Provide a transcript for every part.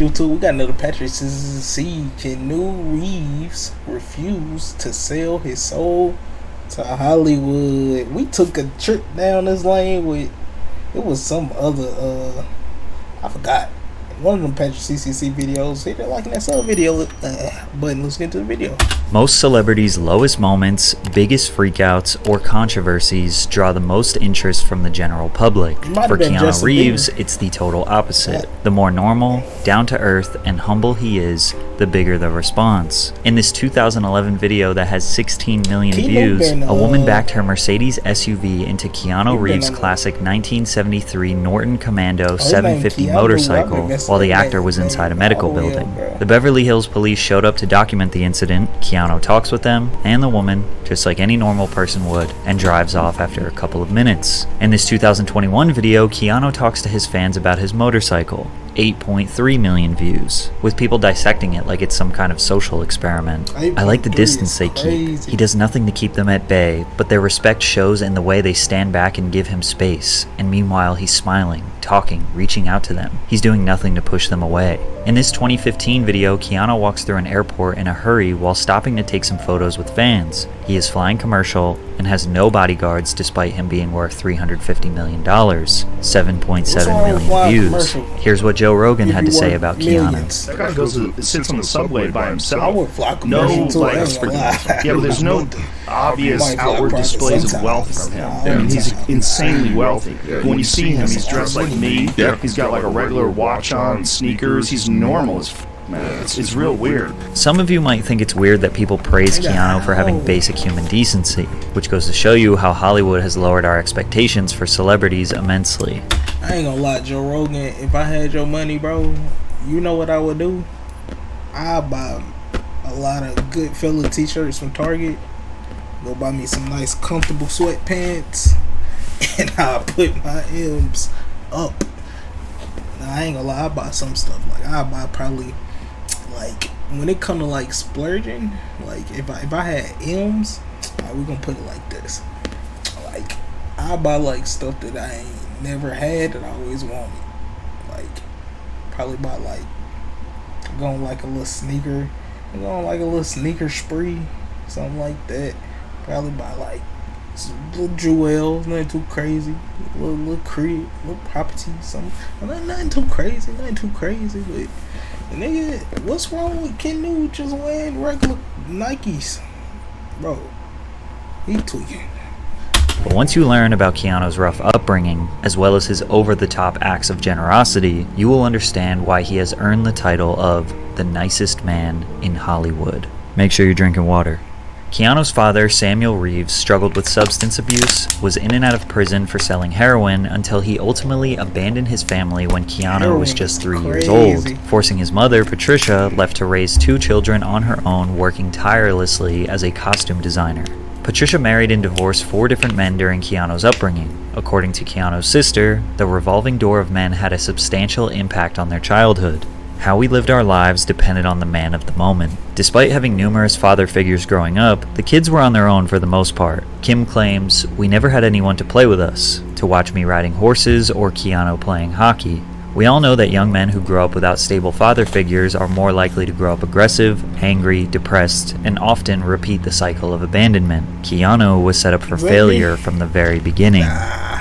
YouTube. We got another Patrick C. Keanu Reeves refused to sell his soul to Hollywood. We took a trip down this lane with, it was some other, I forgot. One of them Patrick CCC videos. Hit that like in that sub video button. Let's get into the video. Most celebrities' lowest moments, biggest freakouts, or controversies draw the most interest from the general public. For Keanu Reeves, it's the total opposite. The more normal, down-to-earth, and humble he is, the bigger the response. In this 2011 video that has 16 million views, a woman backed her Mercedes SUV into Keanu Reeves' classic 1973 Norton Commando 750 motorcycle while the actor was inside a medical building. The Beverly Hills police showed up to document the incident. Keanu talks with them and the woman, just like any normal person would, and drives off after a couple of minutes. In this 2021 video, Keanu talks to his fans about his motorcycle. 8.3 million views, with people dissecting it like it's some kind of social experiment. I like the distance they keep. He does nothing to keep them at bay, but their respect shows in the way they stand back and give him space, and meanwhile he's smiling, talking, reaching out to them. He's doing nothing to push them away. In this 2015 video, Keanu walks through an airport in a hurry while stopping to take some photos with fans. He is flying commercial and has no bodyguards despite him being worth $350 million. 7.7 million views. Here's what Joe Rogan had to say about Keanu. That guy sits on the subway by himself. I would fly No, commercial like, too, yeah, but there's no obvious outward displays of wealth from him. I mean, he's insanely wealthy. When you see him, he's dressed like me. He's got like a regular watch on, sneakers. He's normal as man. It's real weird. Some of you might think it's weird that people praise Keanu for having basic human decency, which goes to show you how Hollywood has lowered our expectations for celebrities immensely. I ain't gonna lie, Joe Rogan, if I had your money, bro, you know what I would do? I'd buy a lot of good fella t-shirts from Target, go buy me some nice comfortable sweatpants, and I'll put my M's up. Now, I ain't gonna lie, I'll buy some stuff. Like, I'll buy probably, like, when it come to, like, splurging, like, if I had M's, we gonna put it like this. Like, I'll buy, like, stuff that I ain't never had that I always wanted. Like, probably buy, like, going like a little sneaker spree, something like that. Probably buy like some little jewels, nothing too crazy, little crib, little property, something. Nothing too crazy, but nigga, what's wrong with Keanu just wearing regular Nikes, bro? He tweaking. But once you learn about Keanu's rough upbringing, as well as his over-the-top acts of generosity, you will understand why he has earned the title of the nicest man in Hollywood. Make sure you're drinking water. Keanu's father, Samuel Reeves, struggled with substance abuse, was in and out of prison for selling heroin until he ultimately abandoned his family when Keanu was just 3 years old, forcing his mother, Patricia, left to raise 2 children on her own, working tirelessly as a costume designer. Patricia married and divorced 4 different men during Keanu's upbringing. According to Keanu's sister, the revolving door of men had a substantial impact on their childhood. How we lived our lives depended on the man of the moment. Despite having numerous father figures growing up, the kids were on their own for the most part. Kim claims, "We never had anyone to play with us, to watch me riding horses or Keanu playing hockey." We all know that young men who grow up without stable father figures are more likely to grow up aggressive, angry, depressed, and often repeat the cycle of abandonment. Keanu was set up for failure from the very beginning.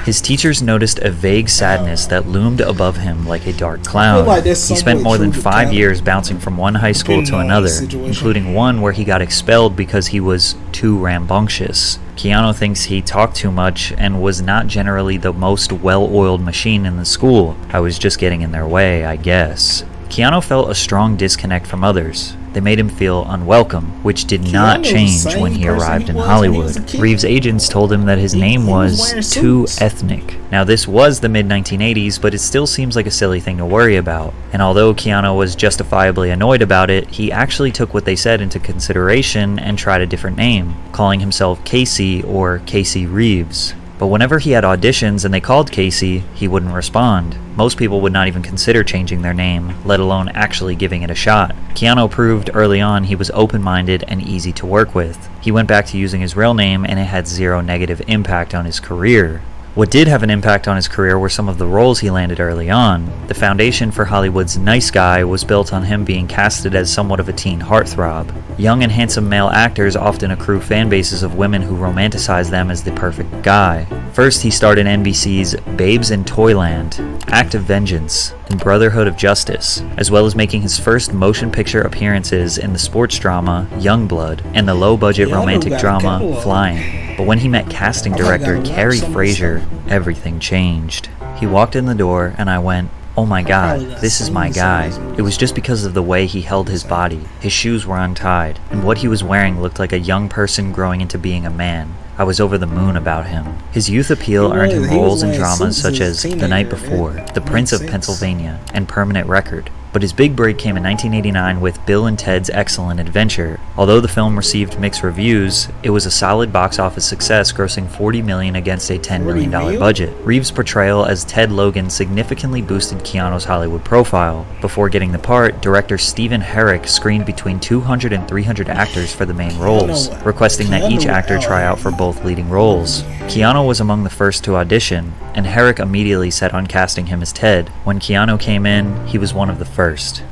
His teachers noticed a vague sadness that loomed above him like a dark cloud. He spent more than 5 years bouncing from one high school to another, including one where he got expelled because he was too rambunctious. Keanu thinks he talked too much and was not generally the most well-oiled machine in the school. I was just getting in their way, I guess. Keanu felt a strong disconnect from others. They made him feel unwelcome, which did not change when he arrived in Hollywood. Reeves' agents told him that his name was too ethnic. Now, this was the mid-1980s, but it still seems like a silly thing to worry about. And although Keanu was justifiably annoyed about it, he actually took what they said into consideration and tried a different name, calling himself Casey or Casey Reeves. But whenever he had auditions and they called Casey, he wouldn't respond. Most people would not even consider changing their name, let alone actually giving it a shot. Keanu proved early on he was open-minded and easy to work with. He went back to using his real name and it had zero negative impact on his career. What did have an impact on his career were some of the roles he landed early on. The foundation for Hollywood's nice guy was built on him being casted as somewhat of a teen heartthrob. Young and handsome male actors often accrue fan bases of women who romanticize them as the perfect guy. First, he starred in NBC's Babes in Toyland, Act of Vengeance, and Brotherhood of Justice, as well as making his first motion picture appearances in the sports drama Youngblood and the low-budget romantic drama Flying. But when he met casting director Carrie Fraser, everything changed. He walked in the door and I went, "Oh my god, this is my guy." It was just because of the way he held his body. His shoes were untied, and what he was wearing looked like a young person growing into being a man. I was over the moon about him. His youth appeal earned him roles in dramas such as The Night Before, The Prince of Pennsylvania, and Permanent Record. But his big break came in 1989 with Bill and Ted's Excellent Adventure. Although the film received mixed reviews, it was a solid box office success, grossing $40 million against a $10 million budget. Reeves' portrayal as Ted Logan significantly boosted Keanu's Hollywood profile. Before getting the part, director Stephen Herrick screened between 200 and 300 actors for the main roles, requesting that each actor try out for both leading roles. Keanu was among the first to audition, and Herrick immediately set on casting him as Ted. When Keanu came in, he was one of the first.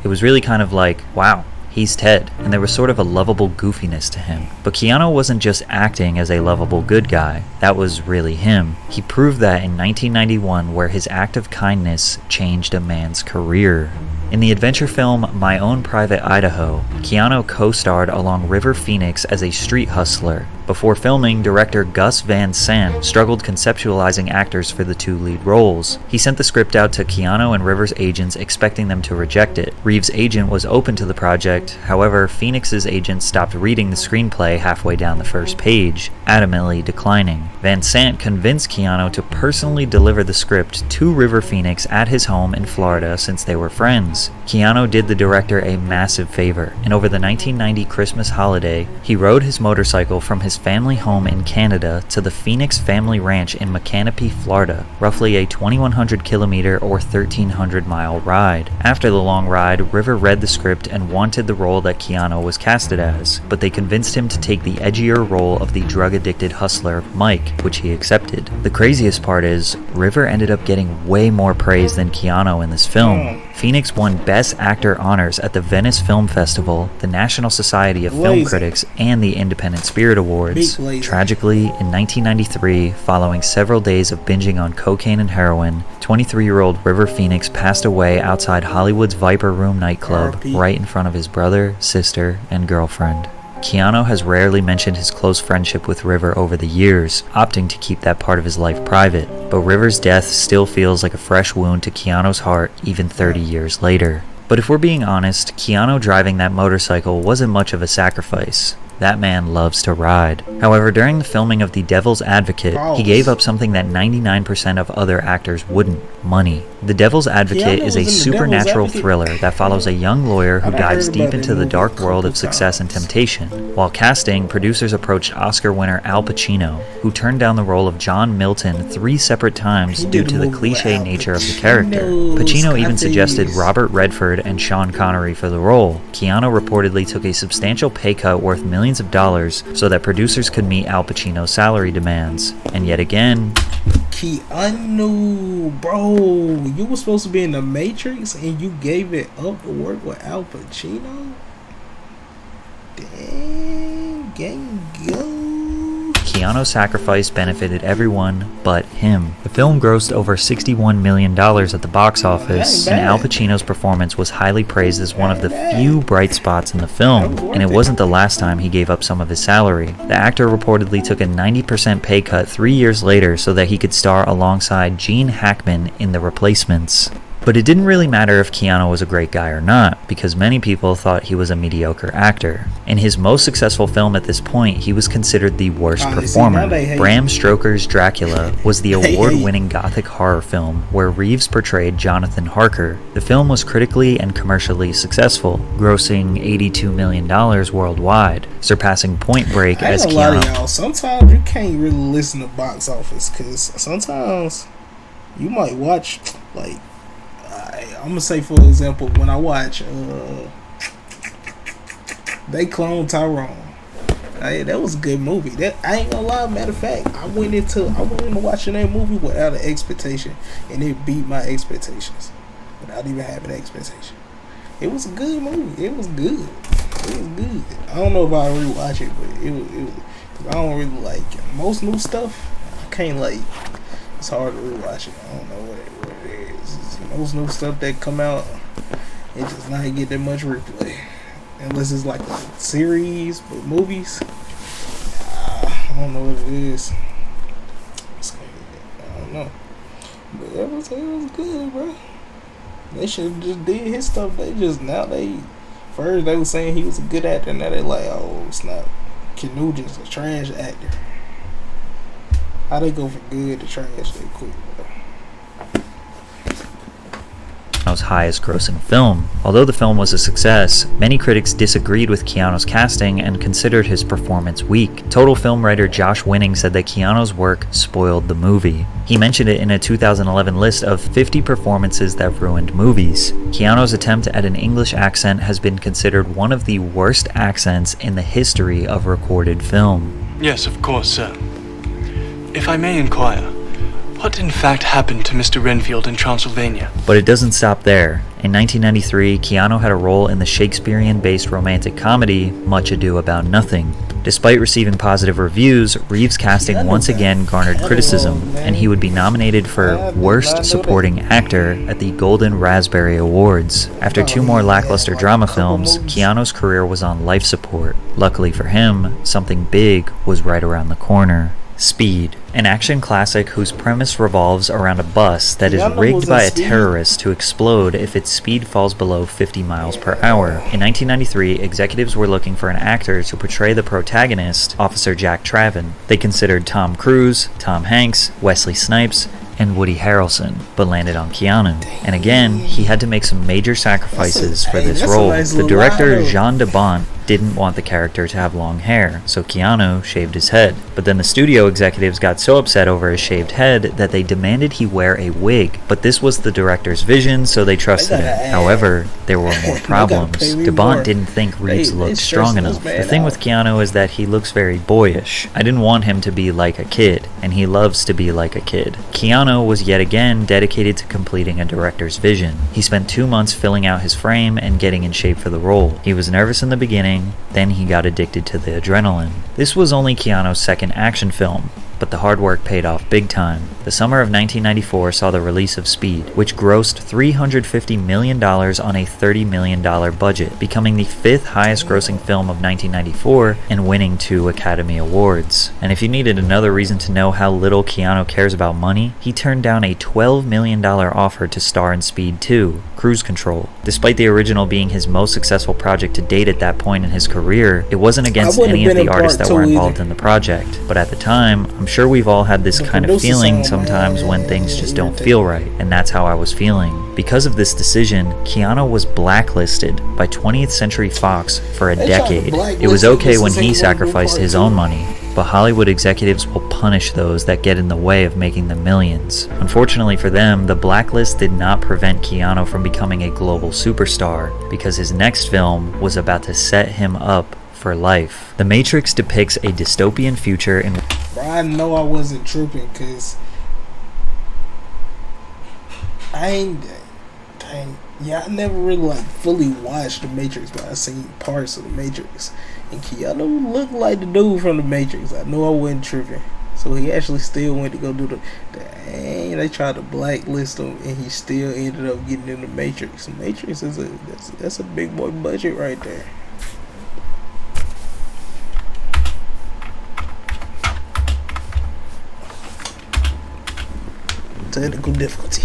It was really kind of like, wow, he's Ted, and there was sort of a lovable goofiness to him. But Keanu wasn't just acting as a lovable good guy, that was really him. He proved that in 1991, where his act of kindness changed a man's career. In the adventure film My Own Private Idaho, Keanu co-starred along River Phoenix as a street hustler. Before filming, director Gus Van Sant struggled conceptualizing actors for the two lead roles. He sent the script out to Keanu and River's agents, expecting them to reject it. Reeves' agent was open to the project, however, Phoenix's agent stopped reading the screenplay halfway down the first page, adamantly declining. Van Sant convinced Keanu to personally deliver the script to River Phoenix at his home in Florida since they were friends. Keanu did the director a massive favor, and over the 1990 Christmas holiday, he rode his motorcycle from his family home in Canada to the Phoenix Family Ranch in Macanapie, Florida, roughly a 2,100 kilometer or 1,300 mile ride. After the long ride, River read the script and wanted the role that Keanu was casted as, but they convinced him to take the edgier role of the drug-addicted hustler Mike, which he accepted. The craziest part is, River ended up getting way more praise than Keanu in this film. Phoenix won Best Actor honors at the Venice Film Festival, the National Society of Film Critics, and the Independent Spirit Awards. Tragically, in 1993, following several days of binging on cocaine and heroin, 23-year-old River Phoenix passed away outside Hollywood's Viper Room nightclub, right in front of his brother, sister, and girlfriend. Keanu has rarely mentioned his close friendship with River over the years, opting to keep that part of his life private, but River's death still feels like a fresh wound to Keanu's heart even 30 years later. But if we're being honest, Keanu driving that motorcycle wasn't much of a sacrifice. That man loves to ride. However, during the filming of The Devil's Advocate, he gave up something that 99% of other actors wouldn't: money. The Devil's Advocate is a supernatural thriller that follows a young lawyer who dives deep into the dark world of success and temptation. While casting, producers approached Oscar winner Al Pacino, who turned down the role of John Milton 3 separate times due to the cliché nature of the character. Pacino even suggested Robert Redford and Sean Connery for the role. Keanu reportedly took a substantial pay cut worth millions of dollars so that producers could meet Al Pacino's salary demands. And yet again, Keanu, bro, you were supposed to be in The Matrix and you gave it up to work with Al Pacino? Dang, gang go. Keanu's sacrifice benefited everyone but him. The film grossed over $61 million at the box office, and Al Pacino's performance was highly praised as one of the few bright spots in the film, and it wasn't the last time he gave up some of his salary. The actor reportedly took a 90% pay cut 3 years later so that he could star alongside Gene Hackman in The Replacements. But it didn't really matter if Keanu was a great guy or not, because many people thought he was a mediocre actor. In his most successful film at this point, he was considered the worst performer. Bram Stoker's Dracula was the award-winning gothic horror film where Reeves portrayed Jonathan Harker. The film was critically and commercially successful, grossing $82 million worldwide, surpassing Point Break as Keanu. Sometimes you can't really listen to box office, because sometimes you might watch, like, I'm gonna say, for example, when I watch They Clone Tyrone, That was a good movie. That I ain't gonna lie. Matter of fact, I went into watching that movie without an expectation, and it beat my expectations without even having an expectation. It was a good movie. It was good. It was good. I don't know if I rewatch it, but it was. Cause I don't really like most new stuff. I can't like. It's hard to rewatch it. I don't know what it is. Most new stuff that come out, it just not get that much replay. Unless it's like a series, but movies, I don't know what it is. I don't know. But it was good, bro. They should have just did his stuff. First they were saying he was a good actor, now they like, oh snap, Keanu just a trash actor. How they go from good to trash that quick, bro? Keanu's highest grossing film. Although the film was a success, many critics disagreed with Keanu's casting and considered his performance weak. Total film writer Josh Winning said that Keanu's work spoiled the movie. He mentioned it in a 2011 list of 50 performances that ruined movies. Keanu's attempt at an English accent has been considered one of the worst accents in the history of recorded film. Yes, of course, sir. If I may inquire, what in fact happened to Mr. Renfield in Transylvania? But it doesn't stop there. In 1993, Keanu had a role in the Shakespearean-based romantic comedy Much Ado About Nothing. Despite receiving positive reviews, Reeves' casting once again garnered criticism, and he would be nominated for Worst Supporting Actor at the Golden Raspberry Awards. After 2 more lackluster drama films, Keanu's career was on life support. Luckily for him, something big was right around the corner. Speed, an action classic whose premise revolves around a bus that is rigged by a terrorist to explode if its speed falls below 50 miles per hour. In 1993, executives were looking for an actor to portray the protagonist, Officer Jack Traven. They considered Tom Cruise, Tom Hanks, Wesley Snipes, and Woody Harrelson, but landed on Keanu. And again, he had to make some major sacrifices for this role. The director, Jean de Bont, didn't want the character to have long hair, so Keanu shaved his head. But then the studio executives got so upset over his shaved head that they demanded he wear a wig. But this was the director's vision, so they trusted him. However, there were more problems. De Bont didn't think Reeves looked strong enough. The thing with Keanu is that he looks very boyish. I didn't want him to be like a kid, and he loves to be like a kid. Keanu was yet again dedicated to completing a director's vision. He spent 2 months filling out his frame and getting in shape for the role. He was nervous in the beginning, then he got addicted to the adrenaline. This was only Keanu's second action film, but the hard work paid off big time. The summer of 1994 saw the release of Speed, which grossed $350 million on a $30 million budget, becoming the 5th highest grossing film of 1994 and winning 2 Academy Awards. And if you needed another reason to know how little Keanu cares about money, he turned down a $12 million offer to star in Speed 2, Cruise Control. Despite the original being his most successful project to date at that point in his career, it wasn't against any of the artists that were involved in the project. But at the time, I'm sure we've all had this kind of feeling sometimes when things just don't feel right, and that's how I was feeling. Because of this decision, Keanu was blacklisted by 20th Century Fox for a decade. It was okay when he sacrificed his own money, but Hollywood executives will punish those that get in the way of making the millions. Unfortunately for them, the blacklist did not prevent Keanu from becoming a global superstar, because his next film was about to set him up for life. The Matrix depicts a dystopian future in... Bro, I know I wasn't tripping, because I never really fully watched The Matrix, but I seen parts of The Matrix. And Keanu looked like the dude from The Matrix. I know I wasn't tripping. So he actually still went to go do dang, they tried to blacklist him, and he still ended up getting in The Matrix. The Matrix is that's a big boy budget right there. Technical difficulty.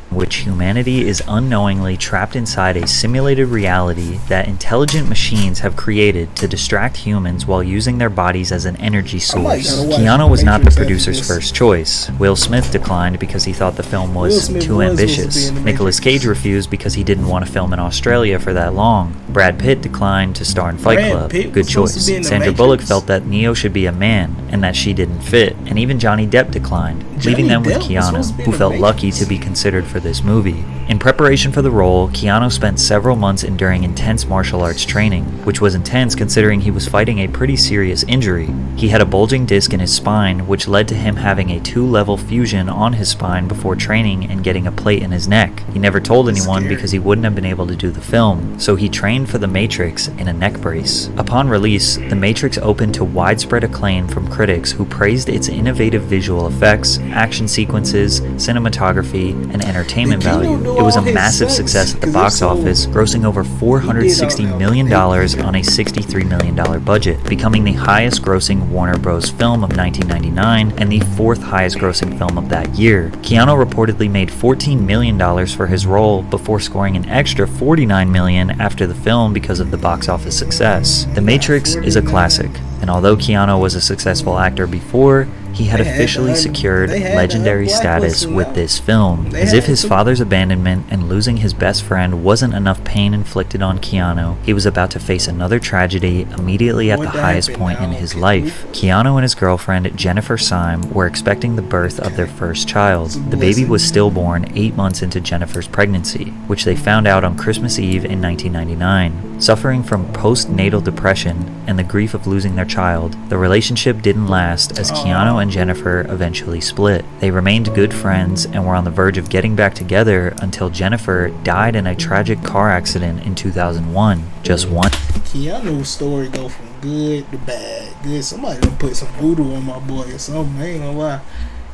Which humanity is unknowingly trapped inside a simulated reality that intelligent machines have created to distract humans while using their bodies as an energy source. Keanu was not the producer's first choice. Will Smith declined because he thought the film was too ambitious. Nicolas Cage refused because he didn't want to film in Australia for that long. Brad Pitt declined to star in Fight Club. Good choice. Sandra Bullock felt that Neo should be a man and that she didn't fit. And even Johnny Depp declined, leaving them with Keanu, who felt lucky to be considered for this movie. In preparation for the role, Keanu spent several months enduring intense martial arts training, which was intense considering he was fighting a pretty serious injury. He had a bulging disc in his spine, which led to him having a 2-level fusion on his spine before training and getting a plate in his neck. He never told anyone because he wouldn't have been able to do the film, so he trained for The Matrix in a neck brace. Upon release, The Matrix opened to widespread acclaim from critics who praised its innovative visual effects, action sequences, cinematography, and entertainment value. It was a massive success at the box office, grossing over $460 million on a $63 million budget, becoming the highest grossing Warner Bros. Film of 1999 and the 4th highest grossing film of that year. Keanu reportedly made $14 million for his role before scoring an extra $49 million after the film because of the box office success. The Matrix is a classic, and although Keanu was a successful actor before, he had officially secured legendary status with this film. As if his father's abandonment and losing his best friend wasn't enough pain inflicted on Keanu, he was about to face another tragedy immediately at the highest point in his life. Keanu and his girlfriend Jennifer Syme were expecting the birth of their first child. The baby was stillborn 8 months into Jennifer's pregnancy, which they found out on Christmas Eve in 1999. Suffering from postnatal depression and the grief of losing their child, the relationship didn't last as Keanu and Jennifer eventually split. They remained good friends and were on the verge of getting back together until Jennifer died in a tragic car accident in 2001. Just one. Keanu's story go from good to bad. Good. Somebody done put some voodoo on my boy or something. I ain't gonna lie.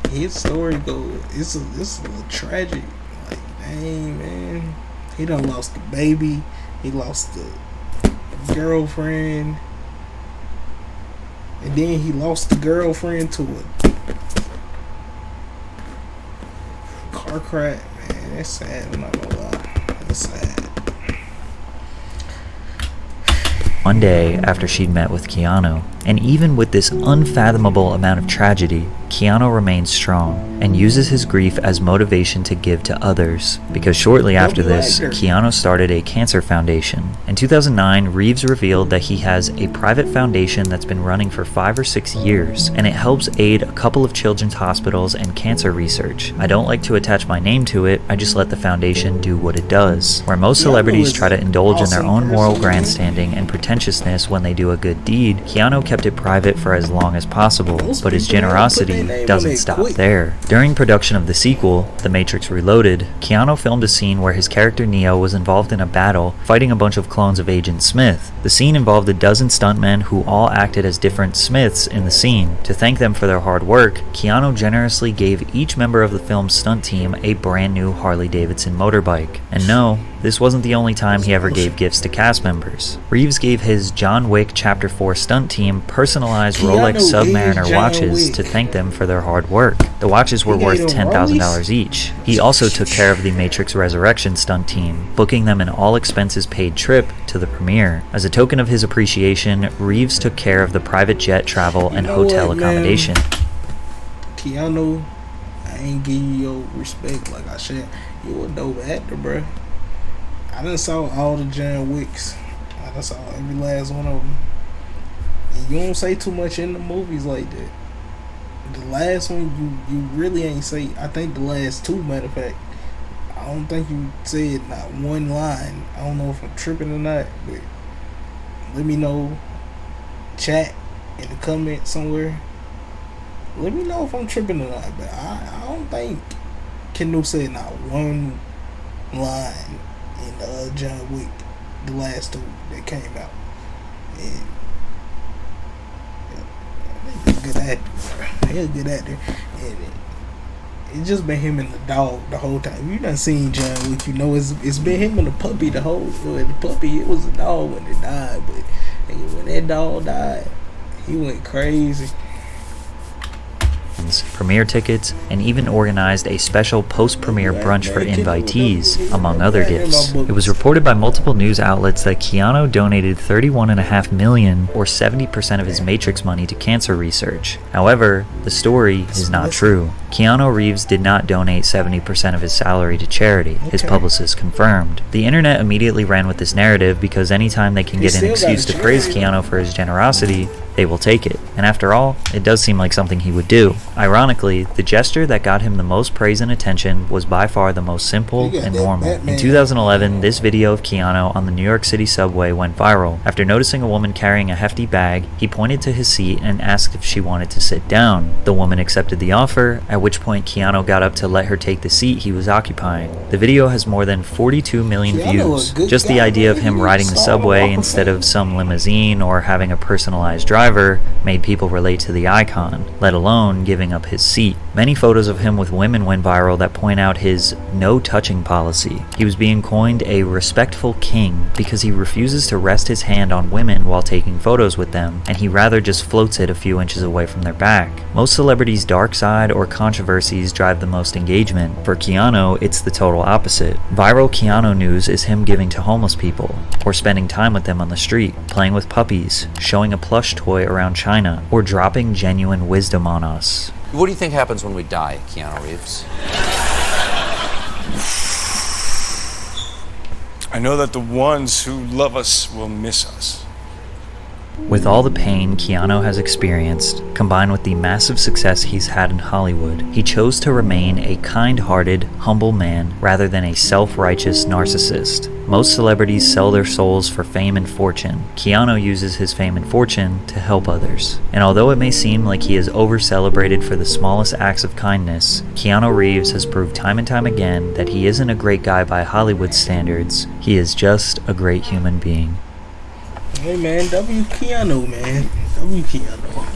His story it's a little tragic. Like, dang, man. He done lost the baby. He lost the girlfriend. And then he lost the girlfriend to a car crash. Man, that's sad. I'm not gonna lie. That's sad. One day after she'd met with Keanu, and even with this unfathomable amount of tragedy, Keanu remains strong and uses his grief as motivation to give to others, because shortly after this, Keanu started a cancer foundation. In 2009, Reeves revealed that he has a private foundation that's been running for 5 or 6 years, and it helps aid a couple of children's hospitals and cancer research. I don't like to attach my name to it, I just let the foundation do what it does. Where most celebrities try to indulge in their own moral grandstanding and pretentiousness when they do a good deed, Keanu kept it private for as long as possible, but his generosity doesn't stop there. During production of the sequel, The Matrix Reloaded, Keanu filmed a scene where his character Neo was involved in a battle fighting a bunch of clones of Agent Smith. The scene involved a dozen stuntmen who all acted as different Smiths in the scene. To thank them for their hard work, Keanu generously gave each member of the film's stunt team a brand new Harley-Davidson motorbike. And no, this wasn't the only time he ever gave gifts to cast members. Reeves gave his John Wick Chapter 4 stunt team personalized Rolex Submariner watches to thank them for their hard work. The watches were worth $10,000 each. He also took care of the Matrix Resurrection stunt team, booking them an all-expenses-paid trip to the premiere. As a token of his appreciation, Reeves took care of the private jet travel and hotel accommodation. Keanu, I ain't give you your respect like I should. You a dope actor, bro. I done saw all the John Wicks. I done saw every last one of them. And you don't say too much in the movies like that. The last one, you really ain't say. I think the last two, matter of fact, I don't think you said not one line. I don't know if I'm tripping or not, but let me know. Chat in the comments somewhere. Let me know if I'm tripping or not. But I don't think Keanu said not one line in John Wick, the last two that came out. And he's a good actor, bro. He's a good actor. And it's just been him and the dog the whole time. If you done seen John Wick, you know it's been him and the puppy the whole. The puppy, it was a dog when it died, but when that dog died, he went crazy. Premiere tickets, and even organized a special post-premiere brunch for invitees, among other gifts. It was reported by multiple news outlets that Keanu donated $31.5 million, or 70% of his Matrix money, to cancer research. However, the story is not true. Keanu Reeves did not donate 70% of his salary to charity, his publicist confirmed. The internet immediately ran with this narrative because anytime they can get an excuse to praise Keanu for his generosity, they will take it. And after all, it does seem like something he would do. Ironically, the gesture that got him the most praise and attention was by far the most simple and normal. In 2011, this video of Keanu on the New York City subway went viral. After noticing a woman carrying a hefty bag, he pointed to his seat and asked if she wanted to sit down. The woman accepted the offer, at which point Keanu got up to let her take the seat he was occupying. The video has more than 42 million views. Just the idea of him riding the subway instead of some limousine or having a personalized driver made people relate to the icon, let alone giving up his seat. Many photos of him with women went viral that point out his no touching policy. He was being coined a respectful king because he refuses to rest his hand on women while taking photos with them, and he rather just floats it a few inches away from their back. Most celebrities' dark side or controversies drive the most engagement. For Keanu, it's the total opposite. Viral Keanu news is him giving to homeless people, or spending time with them on the street, playing with puppies, showing a plush toy around China, or dropping genuine wisdom on us. What do you think happens when we die, Keanu Reeves? I know that the ones who love us will miss us. With all the pain Keanu has experienced, combined with the massive success he's had in Hollywood, he chose to remain a kind-hearted, humble man rather than a self-righteous narcissist. Most celebrities sell their souls for fame and fortune. Keanu uses his fame and fortune to help others. And although it may seem like he is over-celebrated for the smallest acts of kindness, Keanu Reeves has proved time and time again that he isn't a great guy by Hollywood standards. He is just a great human being. Hey man, W Keanu, man. W Keanu.